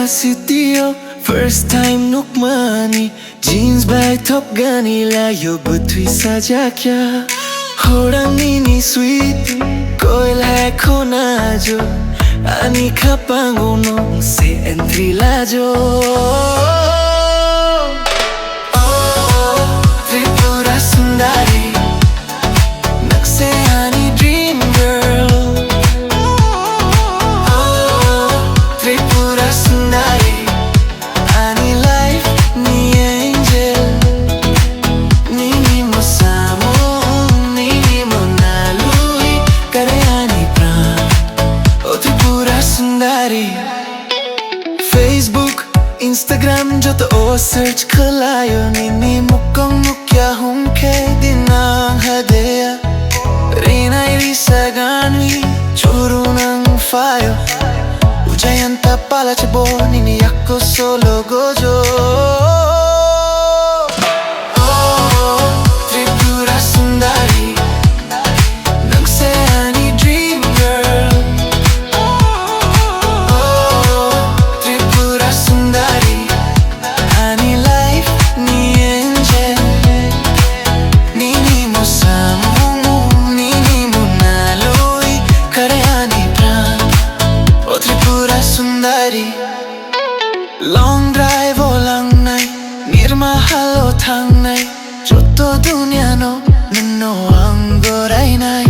sitio First time nukmani Jeans by Top Gunila Yo butui sajakya Orang ini sweet Koil hai khona jo Ani kapangunong se entry lajo Oh Tripura Sundari Nakse ani dream girl Oh Tripura Sundari Ani life ni angel Nini mo samo Nini mo nalui Kare ani pran Oh Tripura Sundari Facebook, Instagram joto o search kalayo Nini mukong mukya humke dinang hadeya Rinay risaganwi churu ng fayo Ujayan tapala chebo nini ako solo gojo Oh, Tripura Sundari Nakse ani dream girl Oh, Tripura Sundari Ani life ni angel Nini mo samu Nini mo nalui Kare ani pran Oh Tripura Sundari Long drive o lang nai Nirmahal o thang nai Joto dunia no Nano ang goray nai